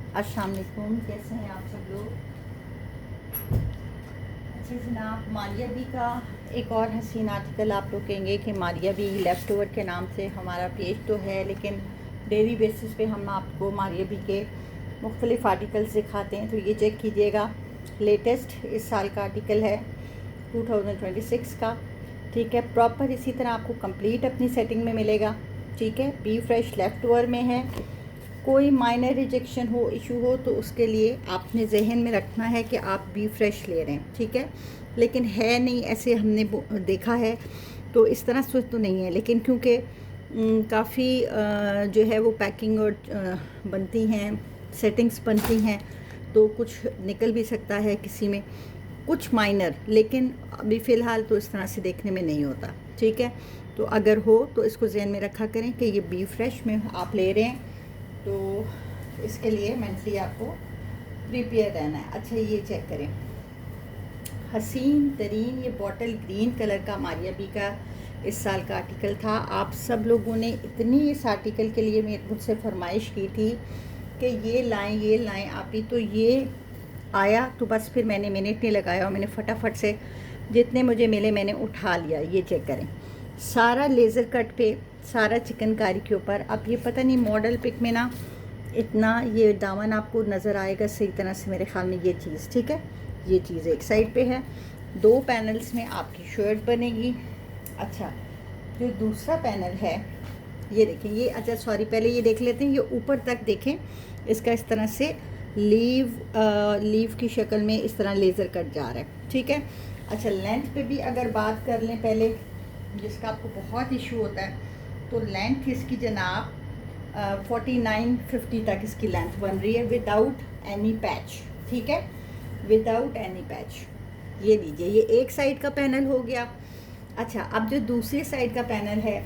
अस्सलाम वालेकुम, कैसे हैं आप सब लोग। अच्छा जनाब, मारिया बी का एक और हसीन आर्टिकल आप लोग कहेंगे कि मारिया बी लेफ़्ट ओवर के नाम से हमारा पेज तो है, लेकिन डेली बेसिस पे हम आपको मारिया बी के मुख्तलिफ आर्टिकल्स दिखाते हैं। तो ये चेक कीजिएगा, लेटेस्ट इस साल का आर्टिकल है 2026 का। ठीक है, प्रॉपर इसी तरह आपको कंप्लीट अपनी सेटिंग में मिलेगा। ठीक है, बी फ्रेश लेफ़्ट ओवर में है। कोई माइनर रिजेक्शन हो, इशू हो, तो उसके लिए आपने जहन में रखना है कि आप बी फ्रेश ले रहे हैं। ठीक है, लेकिन है नहीं, ऐसे हमने देखा है तो इस तरह से तो नहीं है, लेकिन क्योंकि काफ़ी जो है वो पैकिंग और बनती हैं, सेटिंग्स बनती हैं, तो कुछ निकल भी सकता है किसी में, कुछ माइनर, लेकिन अभी फ़िलहाल तो इस तरह से देखने में नहीं होता। ठीक है, तो अगर हो तो इसको जहन में रखा करें कि ये बी फ्रेश में आप ले रहे हैं, तो इसके लिए मेंटली आपको प्रिपेयर रहना है। अच्छा, ये चेक करें, हसीन तरीन ये बॉटल ग्रीन कलर का मारिया बी का इस साल का आर्टिकल था। आप सब लोगों ने इतनी इस आर्टिकल के लिए मुझसे फरमाइश की थी कि ये लाएं आप ही, तो ये आया तो बस फिर मैंने मिनट नहीं लगाया और मैंने फटाफट से जितने मुझे मिले मैंने उठा लिया। ये चेक करें, सारा लेज़र कट पे, सारा चिकनकारी के ऊपर। अब ये पता नहीं मॉडल पिक में ना इतना ये दामन आपको नज़र आएगा सही तरह से, मेरे ख्याल में ये चीज़। ठीक है, ये चीज़ एक साइड पे है, 2 पैनल्स में आपकी शर्ट बनेगी। अच्छा, जो दूसरा पैनल है ये देखें, ये अच्छा सॉरी पहले ये देख लेते हैं, ये ऊपर तक देखें, इसका इस तरह से लीव की शक्ल में इस तरह लेज़र कट जा रहा है। ठीक है, अच्छा लेंथ पे भी अगर बात कर लें पहले, जिसका आपको बहुत इशू होता है, तो लेंथ इसकी जनाब 49-50 तक इसकी लेंथ बन रही है विदाउट एनी पैच। ठीक है, विदाउट एनी पैच। ये लीजिए, ये एक साइड का पैनल हो गया। अच्छा, अब जो दूसरी साइड का पैनल है,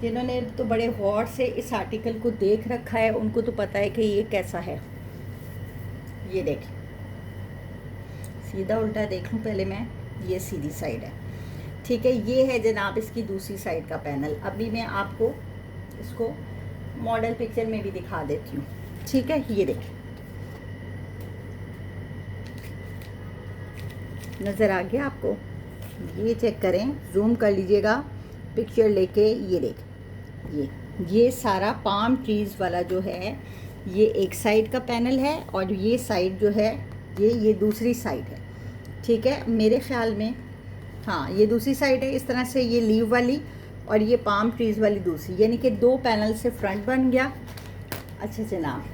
जिन्होंने तो बड़े गौर से इस आर्टिकल को देख रखा है उनको तो पता है कि ये कैसा है। ये देखिए, सीधा उल्टा देख लूँ पहले मैं, ये सीधी साइड है। ठीक है, ये है जनाब इसकी दूसरी साइड का पैनल। अभी मैं आपको इसको मॉडल पिक्चर में भी दिखा देती हूँ। ठीक है, ये देखिए, नज़र आ गया आपको। ये चेक करें, जूम कर लीजिएगा पिक्चर लेके। ये देख, ये सारा पाम ट्रीज़ वाला जो है, ये एक साइड का पैनल है, और ये साइड जो है ये दूसरी साइड है। ठीक है, मेरे ख्याल में हाँ ये दूसरी साइड है इस तरह से, ये लीव वाली और ये पाम ट्रीज़ वाली दूसरी, यानी कि 2 पैनल से फ्रंट बन गया। अच्छा जनाब,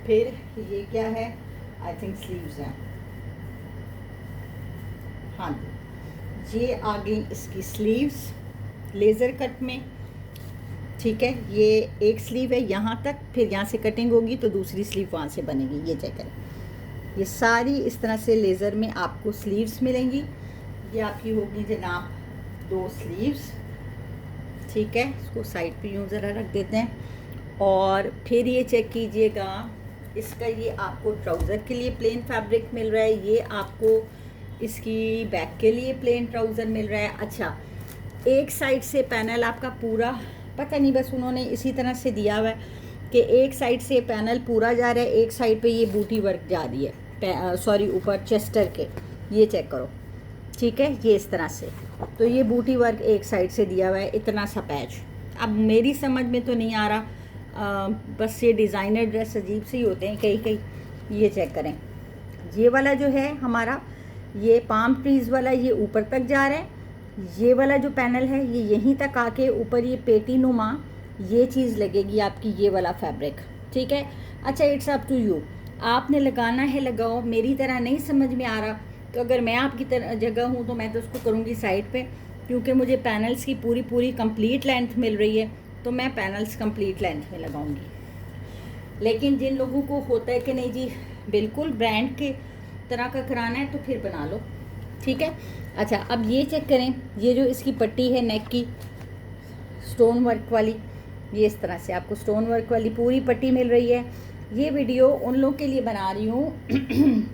फिर ये क्या है, आई थिंक स्लीव्स हैं। हाँ, ये आ गई इसकी स्लीव्स लेज़र कट में। ठीक है, ये एक स्लीव है यहाँ तक, फिर यहाँ से कटिंग होगी तो दूसरी स्लीव वहाँ से बनेगी। ये चेक करें, ये सारी इस तरह से लेज़र में आपको स्लीव्स मिलेंगी। ये आपकी होगी जनाब 2 स्लीव्स। ठीक है, इसको साइड पे यूँ ज़रा रख देते हैं। और फिर ये चेक कीजिएगा, इसका ये आपको ट्राउज़र के लिए प्लेन फैब्रिक मिल रहा है, ये आपको इसकी बैक के लिए प्लेन ट्राउज़र मिल रहा है। अच्छा, एक साइड से पैनल आपका पूरा, पता नहीं बस उन्होंने इसी तरह से दिया हुआ है कि एक साइड से पैनल पूरा जा रहा है, एक साइड पे ये बूटी वर्क जा रही है, सॉरी ऊपर चेस्टर के। ये चेक करो, ठीक है, ये इस तरह से, तो ये बूटी वर्क एक साइड से दिया हुआ है, इतना सा पैच। अब मेरी समझ में तो नहीं आ रहा, बस ये डिज़ाइनर ड्रेस अजीब से ही होते हैं कई कई। ये चेक करें, ये वाला जो है हमारा, ये पाम ट्रीज़ वाला, ये ऊपर तक जा रहा है। ये वाला जो पैनल है ये यहीं तक आके ऊपर ये पेटी नुमा ये चीज़ लगेगी आपकी, ये वाला फैब्रिक। ठीक है, अच्छा इट्स अप टू यू, आपने लगाना है लगाओ। मेरी तरह नहीं समझ में आ रहा तो अगर मैं आपकी तरह जगह हूँ तो मैं तो उसको करूँगी साइड पे, क्योंकि मुझे पैनल्स की पूरी कंप्लीट लेंथ मिल रही है, तो मैं पैनल्स कंप्लीट लेंथ में लगाऊंगी। लेकिन जिन लोगों को होता है कि नहीं जी बिल्कुल ब्रांड के तरह का कराना है, तो फिर बना लो। ठीक है, अच्छा अब ये चेक करें, ये जो इसकी पट्टी है नेक की स्टोन वर्क वाली, ये इस तरह से आपको स्टोन वर्क वाली पूरी पट्टी मिल रही है। ये वीडियो उन लोगों के लिए बना रही हूँ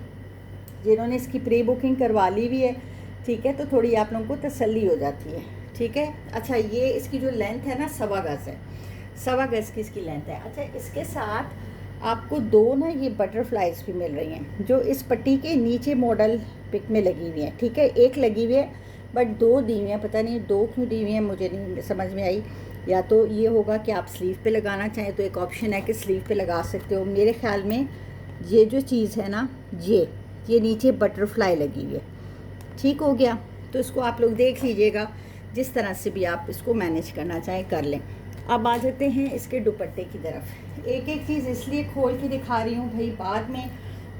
जिन्होंने इसकी प्री बुकिंग करवा ली हुई है। ठीक है, तो थोड़ी आप लोगों को तसल्ली हो जाती है। ठीक है, अच्छा ये इसकी जो लेंथ है ना 1.25 गज है, 1.25 गज की इसकी लेंथ है। अच्छा, इसके साथ आपको दो ना ये बटरफ्लाइज भी मिल रही हैं जो इस पट्टी के नीचे मॉडल पिक में लगी हुई हैं, ठीक है। एक लगी हुई है बट दो दी हुई हैं, पता नहीं दो क्यों दी हुई हैं, मुझे नहीं समझ में आई। या तो ये होगा कि आप स्लीव पे लगाना चाहें तो एक ऑप्शन है कि स्लीव पे लगा सकते हो। मेरे ख्याल में ये जो चीज़ है ना, ये नीचे बटरफ्लाई लगी हुई है, ठीक हो गया। तो इसको आप लोग देख लीजिएगा, जिस तरह से भी आप इसको मैनेज करना चाहें कर लें। अब आ जाते हैं इसके दुपट्टे की तरफ। एक एक चीज़ इसलिए खोल के दिखा रही हूँ भाई, बाद में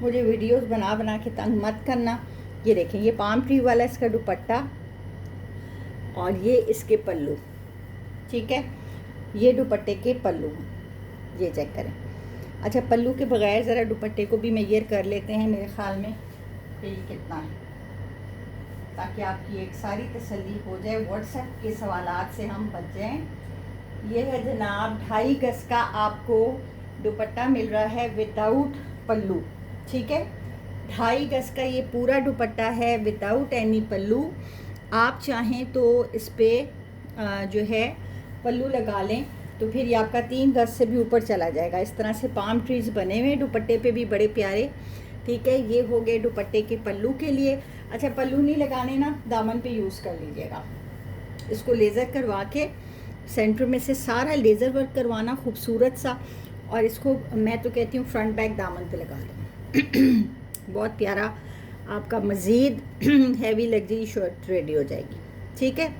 मुझे वीडियोस बना बना के तंग मत करना। ये देखें, ये पाम ट्री वाला इसका दुपट्टा और ये इसके पल्लू, ठीक है। ये दुपट्टे के पल्लू हैं, ये चेक करें। अच्छा, पल्लू के बगैर ज़रा दुपट्टे को भी मेजर कर लेते हैं मेरे ख्याल में कि ये कितना है, ताकि आपकी एक सारी तसल्ली हो जाए, व्हाट्सएप के सवालात से हम बच जाएँ। ये है जनाब 2.5 गज का आपको दुपट्टा मिल रहा है विदाउट पल्लू, ठीक है। 2.5 गज का ये पूरा दुपट्टा है विदाउट एनी पल्लू। आप चाहें तो इस पर जो है पल्लू लगा लें तो फिर ये आपका 3 गज से भी ऊपर चला जाएगा। इस तरह से पाम ट्रीज़ बने हुए दुपट्टे पे भी बड़े प्यारे, ठीक है। ये हो गए दुपट्टे के पल्लू के लिए। अच्छा, पल्लू नहीं लगाने ना, दामन पे यूज़ कर लीजिएगा। इसको लेज़र करवा के सेंटर में से सारा लेज़र वर्क करवाना खूबसूरत सा, और इसको मैं तो कहती हूँ फ्रंट बैक दामन पे लगा लें। बहुत प्यारा आपका मज़ीद हैवी लग्जरी शर्ट रेडी हो जाएगी, ठीक है।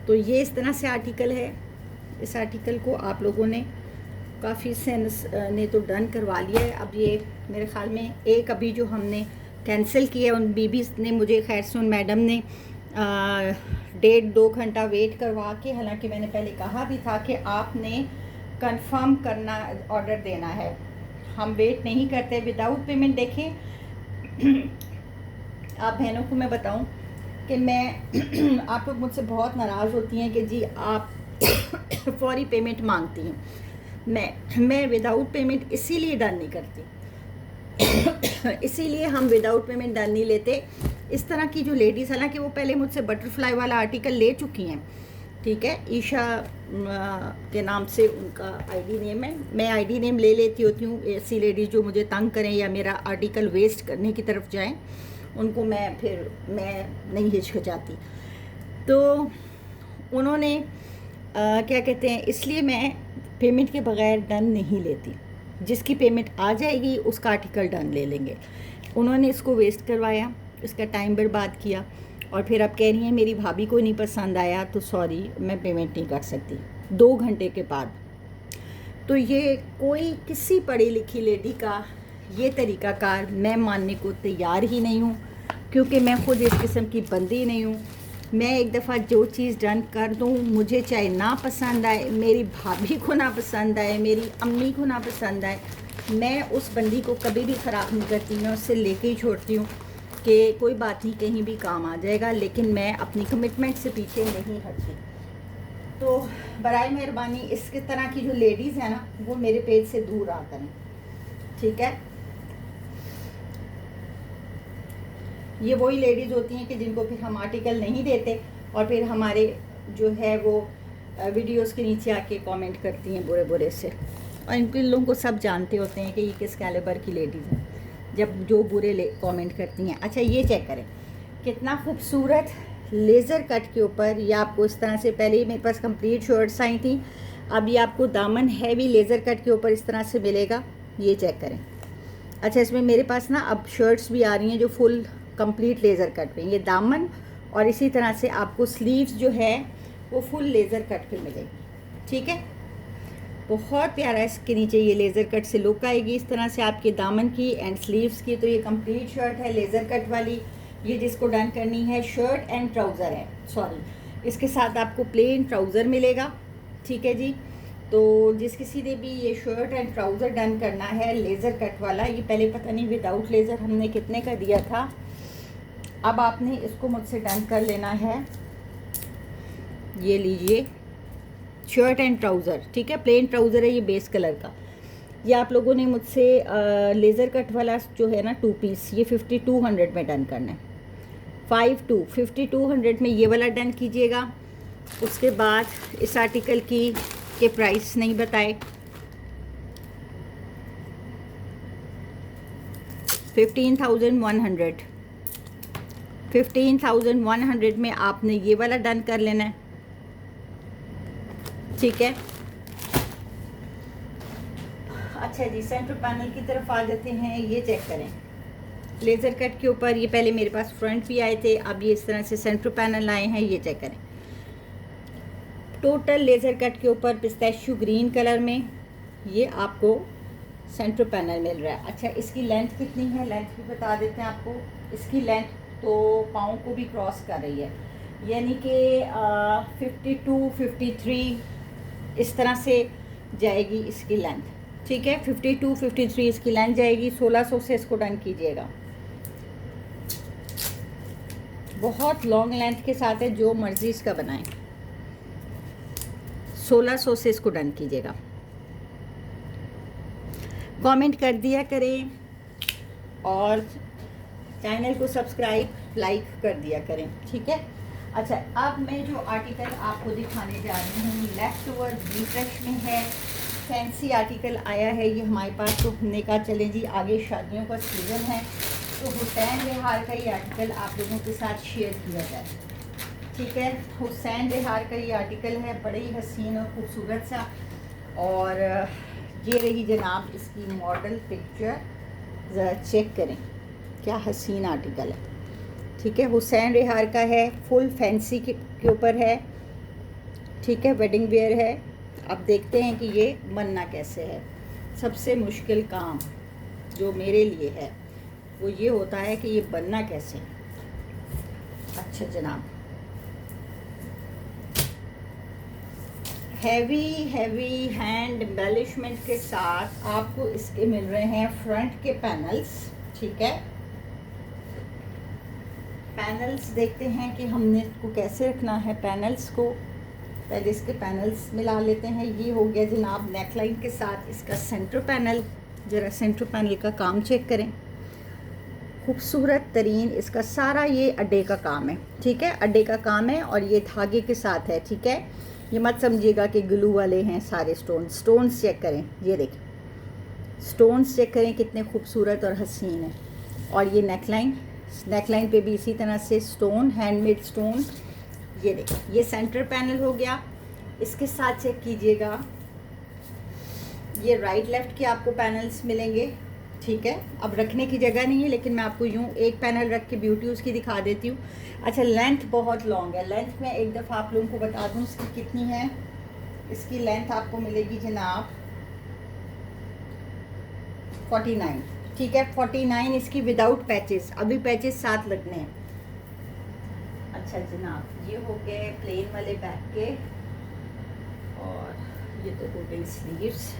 तो ये इस तरह से आर्टिकल है। इस आर्टिकल को आप लोगों ने काफ़ी सेंस ने तो डन करवा लिया है। अब ये मेरे ख़्याल में एक अभी जो हमने कैंसिल किया, उन बीबी ने मुझे, खैर से उन मैडम ने 1.5-2 घंटा वेट करवा के, हालांकि मैंने पहले कहा भी था कि आपने कंफर्म करना, ऑर्डर देना है, हम वेट नहीं करते विदाउट पेमेंट। देखें आप बहनों को मैं बताऊं कि मैं आप लोग मुझसे बहुत नाराज़ होती हैं कि जी आप फौरी पेमेंट मांगती हैं। मैं विदाउट पेमेंट इसीलिए डन नहीं करती, इसीलिए हम विदाउट पेमेंट डन नहीं लेते। इस तरह की जो लेडीज़, हालांकि वो पहले मुझसे बटरफ्लाई वाला आर्टिकल ले चुकी हैं, ठीक है। ईशा के नाम से उनका आईडी नेम है। मैं आईडी नेम ले लेती होती हूँ। ऐसी लेडीज़ जो मुझे तंग करें या मेरा आर्टिकल वेस्ट करने की तरफ जाएं, उनको मैं नहीं हिचकिचाती। तो उन्होंने क्या कहते हैं, इसलिए मैं पेमेंट के बगैर डन नहीं लेती। जिसकी पेमेंट आ जाएगी उसका आर्टिकल डन ले लेंगे। उन्होंने इसको वेस्ट करवाया, इसका टाइम बर्बाद किया, और फिर अब कह रही हैं मेरी भाभी को नहीं पसंद आया तो सॉरी मैं पेमेंट नहीं कर सकती 2 घंटे के बाद। तो ये कोई किसी पढ़ी लिखी लेडी का ये तरीक़ाकार मैं मानने को तैयार ही नहीं हूँ, क्योंकि मैं खुद इस किस्म की बंदी नहीं हूँ। मैं एक दफ़ा जो चीज़ डन कर दूँ, मुझे चाहे ना पसंद आए, मेरी भाभी को ना पसंद आए, मेरी अम्मी को ना पसंद आए, मैं उस बंदी को कभी भी ख़राब नहीं करती। मैं उससे लेके ही छोड़ती हूँ कि कोई बात नहीं, कहीं भी काम आ जाएगा, लेकिन मैं अपनी कमिटमेंट से पीछे नहीं हटती। तो बराए मेहरबानी इसके तरह की जो लेडीज़ हैं ना, वो मेरे पेज से दूर आ करें, ठीक है। ये वही लेडीज़ होती हैं कि जिनको फिर हम आर्टिकल नहीं देते और फिर हमारे जो है वो वीडियोस के नीचे आके कमेंट करती हैं बुरे बुरे से, और इन लोगों को सब जानते होते हैं कि ये किस कैलिबर की लेडीज़ हैं जब जो बुरे कमेंट करती हैं। अच्छा, ये चेक करें कितना खूबसूरत लेज़र कट के ऊपर, ये आपको इस तरह से, पहले ही मेरे पास कंप्लीट शर्ट्स आई थी, अब ये आपको दामन हैवी लेज़र कट के ऊपर इस तरह से मिलेगा। ये चेक करें। अच्छा, इसमें मेरे पास ना अब शर्ट्स भी आ रही हैं जो फुल कंप्लीट लेज़र कट पे, ये दामन और इसी तरह से आपको स्लीव्स जो है वो फुल लेज़र कट पे मिलेगी, ठीक है। बहुत प्यारा इसके नीचे ये लेज़र कट से लुक आएगी इस तरह से आपके दामन की एंड स्लीव्स की। तो ये कंप्लीट शर्ट है लेज़र कट वाली। ये जिसको डन करनी है, शर्ट एंड ट्राउज़र है, सॉरी, इसके साथ आपको प्लेन ट्राउज़र मिलेगा, ठीक है जी। तो जिस किसी ने भी ये शर्ट एंड ट्राउज़र डन करना है लेज़र कट वाला, ये पहले पता नहीं विदाउट लेज़र हमने कितने का दिया था, अब आपने इसको मुझसे डन कर लेना है। ये लीजिए शर्ट एंड ट्राउज़र, ठीक है, प्लेन ट्राउज़र है ये बेस कलर का। ये आप लोगों ने मुझसे लेज़र कट वाला जो है ना 2 पीस, ये 5200 में डन करना है। 5200 में ये वाला डन कीजिएगा। उसके बाद इस आर्टिकल की के प्राइस नहीं बताए, 15,100 15,100 में आपने ये वाला डन कर लेना है, ठीक है। अच्छा जी, सेंटर पैनल की तरफ आ जाते हैं। ये चेक करें, लेज़र कट के ऊपर ये पहले मेरे पास फ्रंट भी आए थे, अब ये इस तरह से सेंटर पैनल आए हैं। ये चेक करें, टोटल लेज़र कट के ऊपर पिस्ताशियो ग्रीन कलर में ये आपको सेंटर पैनल मिल रहा है। अच्छा, इसकी लेंथ कितनी है, लेंथ भी बता देते हैं आपको। इसकी लेंथ तो पाँव को भी क्रॉस कर रही है, यानी कि 52, 53 इस तरह से जाएगी इसकी लेंथ, ठीक है। 52, 53 इसकी लेंथ जाएगी। 1600 से इसको डन कीजिएगा। बहुत लॉन्ग लेंथ के साथ है, जो मर्ज़ी इसका बनाएं। 1600 से इसको डन कीजिएगा। कमेंट कर दिया करें और चैनल को सब्सक्राइब लाइक कर दिया करें, ठीक है। अच्छा, अब मैं जो आर्टिकल आपको दिखाने जा रही हूँ लेफ्ट ओवर रिफ्रेश में है। फैंसी आर्टिकल आया है ये हमारे पास, तो हमने कहा चलें जी, आगे शादियों का सीज़न है तो हुसैन रिहार का ये आर्टिकल आप लोगों के साथ शेयर किया जाए, ठीक है। हुसैन रिहार का ये आर्टिकल है, बड़े ही हसीन और ख़ूबसूरत सा। और ये रही जनाब इसकी मॉडल पिक्चर, ज़रा चेक करें, क्या हसीन आर्टिकल है, ठीक है। हुसैन रिहार का है, फुल फैंसी के ऊपर है, ठीक है, वेडिंग वेयर है। अब देखते हैं कि ये बनना कैसे है। सबसे मुश्किल काम जो मेरे लिए है वो ये होता है कि ये बनना कैसे है। अच्छा जनाब, हैवी हैंड एम्बेलिशमेंट के साथ आपको इसके मिल रहे हैं फ्रंट के पैनल्स, ठीक है। पैनल्स देखते हैं कि हमने इसको कैसे रखना है। पैनल्स को पहले इसके पैनल्स मिला लेते हैं। ये हो गया जनाब नेकलाइन के साथ इसका सेंटर पैनल। ज़रा सेंटर पैनल का काम चेक करें, खूबसूरत तरीन इसका सारा ये अड्डे का काम है, ठीक है। अड्डे का काम है और ये धागे के साथ है, ठीक है। ये मत समझिएगा कि ग्लू वाले हैं सारे। स्टोन्स चेक करें, ये देखें स्टोन्स चेक करें कितने खूबसूरत और हसीन है। और ये नेकलाइन पे भी इसी तरह से स्टोन, हैंडमेड स्टोन। ये देखें, ये सेंटर पैनल हो गया। इसके साथ चेक कीजिएगा, ये राइट लेफ्ट के आपको पैनल्स मिलेंगे, ठीक है। अब रखने की जगह नहीं है, लेकिन मैं आपको यूँ एक पैनल रख के ब्यूटी उसकी दिखा देती हूँ। अच्छा, लेंथ बहुत लॉन्ग है। लेंथ में एक दफ़ा आप लोगों को बता दूँ इसकी कितनी है। इसकी लेंथ आपको मिलेगी जनाब 49, ठीक है। 49 इसकी विदाउट पैचेस, अभी पैचेस साथ लगने हैं। अच्छा जनाब, ये हो गए प्लेन वाले बैक के और ये तो हो गई स्लीव्स।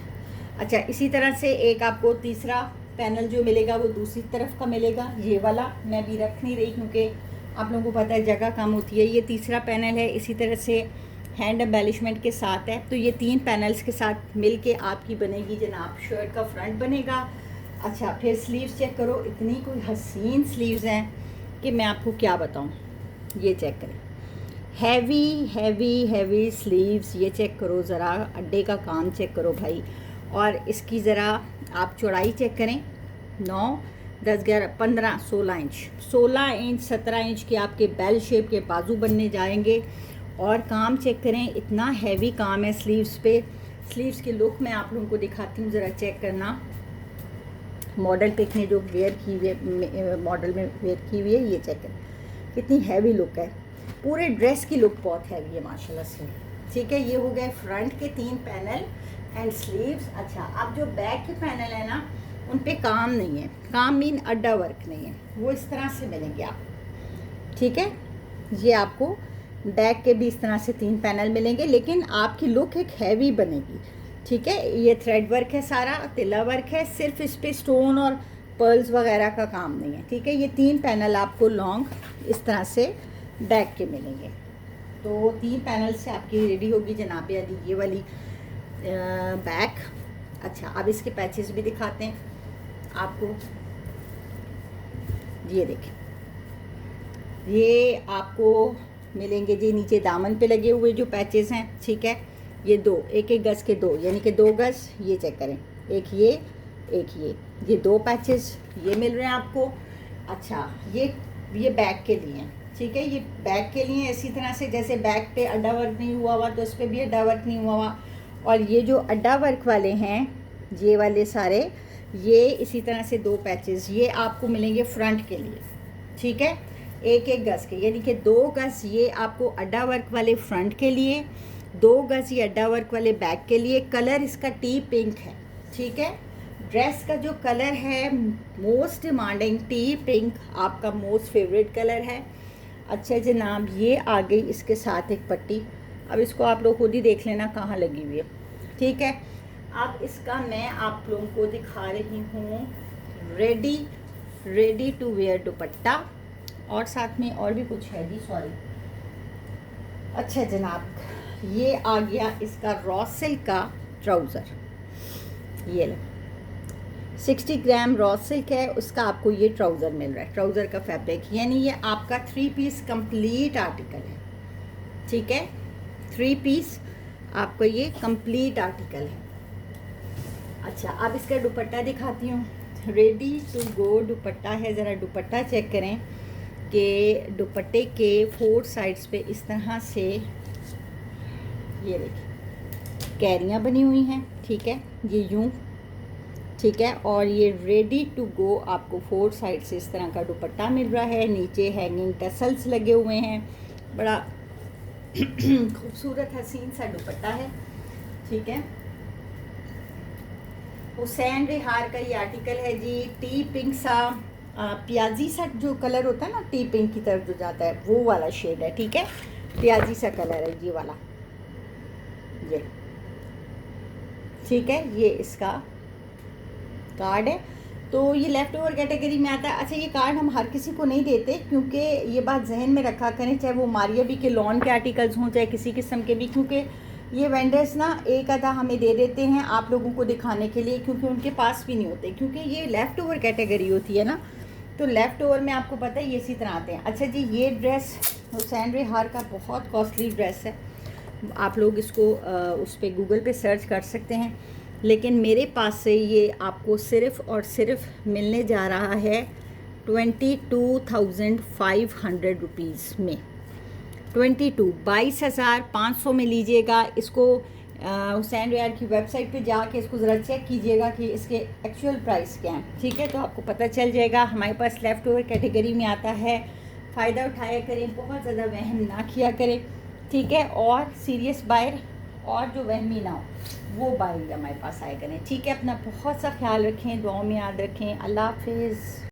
अच्छा, इसी तरह से एक आपको तीसरा पैनल जो मिलेगा वो दूसरी तरफ का मिलेगा। ये वाला मैं भी रख नहीं रही क्योंकि आप लोगों को पता है जगह कम होती है। ये तीसरा पैनल है, इसी तरह से हैंड एम्बेलिशमेंट के साथ है। तो ये 3 पैनल्स के साथ मिलके आपकी बनेगी जनाब शर्ट का फ्रंट बनेगा। अच्छा, फिर स्लीव्स चेक करो, इतनी कोई हसीन स्लीव्स हैं कि मैं आपको क्या बताऊं। ये चेक करें, हैवी स्लीव्स। ये चेक करो ज़रा, अड्डे का काम चेक करो भाई। और इसकी ज़रा आप चौड़ाई चेक करें, 9, 10, 11, 15, 16 इंच, 17 इंच के आपके बेल शेप के बाजू बनने जाएंगे। और काम चेक करें, इतना हैवी काम है स्लीव्स पे। स्लीव्स की लुक मैं आप लोगों को दिखाती हूँ, ज़रा चेक करना। मॉडल पे ने जो वेयर की हुई मॉडल में वेयर की हुई है, ये चेक करें कितनी हैवी लुक है। पूरे ड्रेस की लुक बहुत हैवी है माशाल्लाह से, ठीक है। ये हो गए फ्रंट के 3 पैनल एंड स्लीव्स। अच्छा, अब जो बैक के पैनल है ना, उन पे काम नहीं है। काम मीन अड्डा वर्क नहीं है, वो इस तरह से मिलेंगे आप, ठीक है। ये आपको बैक के भी इस तरह से 3 पैनल मिलेंगे, लेकिन आपकी लुक एक हैवी बनेगी, ठीक है। ये थ्रेड वर्क है, सारा तिला वर्क है, सिर्फ इस पे स्टोन और पर्ल्स वगैरह का काम नहीं है, ठीक है। ये 3 पैनल आपको लॉन्ग इस तरह से बैक के मिलेंगे। तो 3 पैनल से आपकी रेडी होगी जनाब अली ये वाली बैक। अच्छा, अब इसके पैचेस भी दिखाते हैं आपको। ये देखें, ये आपको मिलेंगे जी नीचे दामन पे लगे हुए जो पैचेस हैं, ठीक है। ये 2, 1-1 गज़ के 2, यानी कि 2 गज़। ये चेक करें, एक ये एक ये 2 पैचेस ये मिल रहे हैं आपको। अच्छा ये बैक के लिए हैं, ठीक है, ये बैक के लिए इसी तरह से जैसे बैक पे अड्डा वर्क नहीं हुआ हुआ तो इस पर भी अड्डा वर्क नहीं हुआ हुआ। और ये जो अड्डा वर्क वाले हैं ये वाले सारे, ये इसी तरह से 2 पैचेस ये आपको मिलेंगे फ्रंट के लिए, ठीक है, 1-1 गज़ के, यानी कि 2 गज़ ये आपको अड्डा वर्क वाले फ्रंट के लिए, 2 गज़ ये अड्डा वर्क वाले बैक के लिए। कलर इसका टी पिंक है, ठीक है। ड्रेस का जो कलर है मोस्ट डिमांडिंग टी पिंक, आपका मोस्ट फेवरेट कलर है। अच्छा जनाब, ये आ गई इसके साथ एक पट्टी। अब इसको आप लोग खुद ही देख लेना कहाँ लगी हुई है, ठीक है। अब इसका मैं आप लोगों को दिखा रही हूँ रेडी टू वेयर दुपट्टा, और साथ में और भी कुछ है जी, सॉरी। अच्छा जनाब, ये आ गया इसका रॉ सिल्क का ट्राउज़र, ये लो 60 ग्राम रॉ सिल्क है, उसका आपको ये ट्राउज़र मिल रहा है, ट्राउज़र का फैब्रिक, यानी ये आपका 3 पीस कंप्लीट आर्टिकल है, ठीक है, 3 पीस आपका ये कंप्लीट आर्टिकल है। अच्छा अब इसका दुपट्टा दिखाती हूँ, रेडी टू गो दुपट्टा है। ज़रा दुपट्टा चेक करें कि दुपट्टे के 4 साइड्स पे इस तरह से ये देखिए कैरियाँ बनी हुई हैं, ठीक है, ये यूँ, ठीक है। और ये रेडी टू गो आपको 4 साइड से इस तरह का दुपट्टा मिल रहा है। नीचे हैंगिंग टसल्स लगे हुए हैं, बड़ा खूबसूरत हसीन सा दुपट्टा है, ठीक है। हुसैन रिहार का ये आर्टिकल है जी, टी पिंक सा प्याजी सा जो कलर होता है ना, टी पिंक की तरफ जो जाता है वो वाला शेड है, ठीक है, प्याजी सा कलर है ये वाला, ये ठीक है। ये इसका कार्ड है, तो ये लेफ़्ट ओवर कैटेगरी में आता है। अच्छा ये कार्ड हम हर किसी को नहीं देते, क्योंकि ये बात जहन में रखा करें, चाहे वो मारिया बी के लॉन के आर्टिकल्स हों चाहे किसी किस्म के भी, क्योंकि ये वेंडर्स ना एक आधा हमें दे देते हैं आप लोगों को दिखाने के लिए, क्योंकि उनके पास भी नहीं होते, क्योंकि ये लेफ़्ट ओवर कैटेगरी होती है ना, तो लेफ़्ट ओवर में आपको पता है ये इसी तरह आते हैं। अच्छा जी, ये ड्रेस हुसैन रिहार का बहुत कॉस्टली ड्रेस है, आप लोग इसको उस पर गूगल पे सर्च कर सकते हैं, लेकिन मेरे पास से ये आपको सिर्फ़ और सिर्फ मिलने जा रहा है 22,500 रुपीज़ में, 22,500 में लीजिएगा इसको। हुसैन रिहार की वेबसाइट पे जाके इसको ज़रा चेक कीजिएगा कि इसके एक्चुअल प्राइस क्या हैं, ठीक है, तो आपको पता चल जाएगा। हमारे पास लेफ़्ट ओवर कैटेगरी में आता है, फ़ायदा उठाया करें, बहुत ज़्यादा वहम ना किया करें, ठीक है, और सीरियस बायर और जो वहमी ना हो वो बायर हमारे पास आया करें, ठीक है। अपना बहुत सा ख्याल रखें, दुआओं में याद रखें। अल्लाह हाफिज़।